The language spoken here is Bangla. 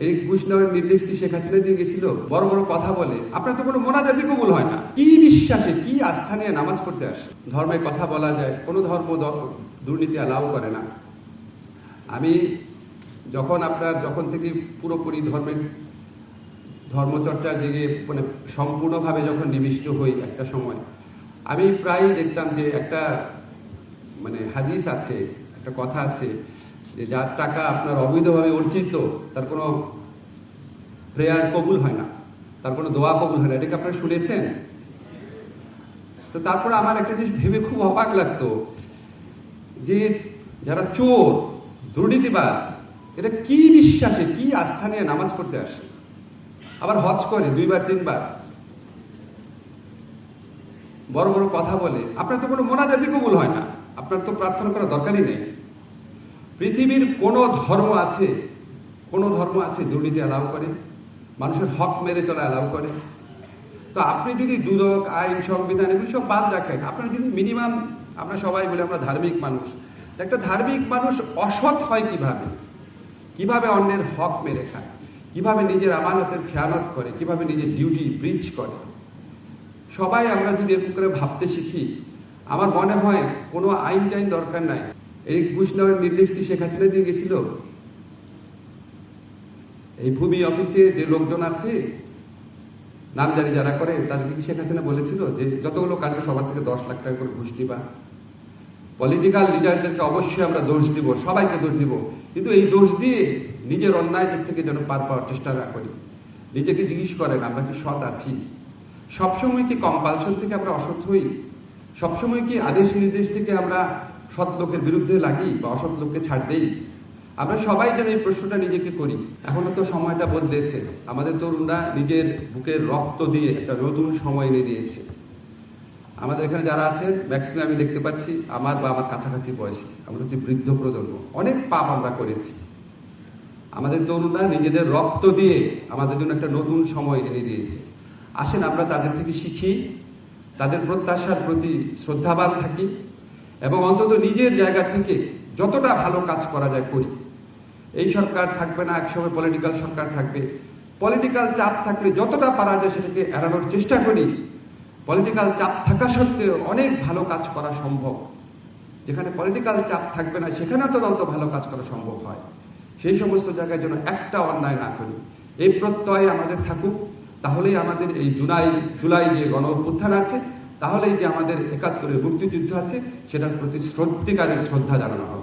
এই ঘুষ নেওয়ার নির্দেশ কি শেখ হাসিনা দিয়ে গেছিল? বড় বড় কথা বলে, আপনার তো কোনো মোনাজাতি কবুল হয় না। কি বিশ্বাসে, কি আস্থা নিয়ে নামাজ পড়তে আসে? ধর্মের কথা বলা যায়, কোনো ধর্ম দুর্নীতি অ্যালাউ করে না। আমি যখন থেকে পুরোপুরি ধর্মচর্চার দিকে মানে সম্পূর্ণভাবে যখন নিবিষ্ট হই একটা সময়, আমি প্রায়ই দেখতাম যে একটা হাদিস আছে, একটা কথা আছে যে যার টাকা আপনার অবৈধভাবে অর্জিত তার কোনো প্রেয়ার কবুল হয় না, তার কোনো দোয়া কবুল হয় না। এটাকে আপনারা শুনেছেন? তো তারপর আমার একটা জিনিস ভেবে খুব অবাক লাগতো যে যারা চোর, দুর্নীতিবাজ, এটা কি বিশ্বাসে, কি আস্থা নিয়ে নামাজ পড়তে আসে, আবার হজ করে 2বার 3বার, বড় বড় কথা বলে, আপনার তো কোনো মোনাজাতি কবুল হয় না, আপনার তো প্রার্থনা করার দরকারই নেই। পৃথিবীর কোন ধর্ম আছে দুর্নীতি অ্যালাউ করে, মানুষের হক মেরে চলা অ্যালাউ করে? তো আপনি যদি দুদক, আইন, সংবিধান এগুলো সব বাদ রাখেন, আপনার যদি মিনিমাম, আমরা সবাই বলি আমরা ধার্মিক মানুষ, একটা ধার্মিক মানুষ অসৎ হয় কিভাবে অন্যের হক মেরে খায়, কিভাবে নিজের আমানতের খেয়ানত করে, কিভাবে নিজের ডিউটি ব্রিচ করে, সবাই আমরা যদি এরকম করে ভাবতে শিখি, আমার মনে হয় কোনো আইন টাইন দরকার নাই। এই ঘুষ নেওয়ার নির্দেশ কি শেখ হাসিনা দিয়ে গেছিল? এই ভূমি অফিসে যে লোকজন আছে নামজারি যারা করে, তাদেরকে কি শেখ হাসিনা বলেছিল যে যতগুলো কাজবে সবার থেকে 10 লাখ টাকা করে ঘুষ দিবা? পলিটিক্যাল লিডারদেরকে অবশ্যই আমরা দোষ দিব, সবাইকে দোষ দিব, কিন্তু এই দোষ দিয়ে নিজের অন্যায় থেকে যেন পার পাওয়ার চেষ্টা না করি। নিজেকে জিজ্ঞেস করেন, আমরা কি সৎ আছি? সবসময় কি কম্পালশন থেকে আমরা অসৎ হই? সবসময় কি আদেশ নির্দেশ থেকে আমরা সৎ লোকের বিরুদ্ধে লাগি বা অসৎ লোককে ছাড় দেই? আমরা সবাই যেন এই প্রশ্নটা নিজেকে করি। এখনো তো সময়টা বদলেছে, আমাদের তরুণরা নিজের বুকের রক্ত দিয়ে একটা নতুন সময় এনে দিয়েছে। আমাদের এখানে যারা আছেন ম্যাক্সিমাম আমি দেখতে পাচ্ছি আমার বা আমার কাছাকাছি বয়সী, আমরা হচ্ছে বৃদ্ধ প্রজন্ম, অনেক পাপ আমরা করেছি। আমাদের তরুণরা নিজেদের রক্ত দিয়ে আমাদের জন্য একটা নতুন সময় এনে দিয়েছে। আসেন আমরা তাদের থেকে শিখি, তাদের প্রত্যাশার প্রতি শ্রদ্ধাবান থাকি এবং অন্তত নিজের জায়গা থেকে যতটা ভালো কাজ করা যায় করি। এই সরকার থাকবে না, একসময় পলিটিক্যাল সরকার থাকবে, পলিটিক্যাল চাপ থাকলে যতটা পারা যায় সেটাকে এড়ানোর চেষ্টা করি। পলিটিক্যাল চাপ থাকা সত্ত্বেও অনেক ভালো কাজ করা সম্ভব। যেখানে পলিটিক্যাল চাপ থাকবে না সেখানে তো ভালো কাজ করা সম্ভব হয়। সেই সমস্ত জায়গায় যেন একটা অন্যায় না করি, এই প্রত্যয় আমাদের থাকুক। তাহলেই আমাদের এই জুলাই যে গণ অভ্যুত্থান আছে, তাহলেই যে আমাদের ৭১-এর মুক্তিযুদ্ধ আছে, সেটার প্রতি সত্যিকারের শ্রদ্ধা জানানো হবে।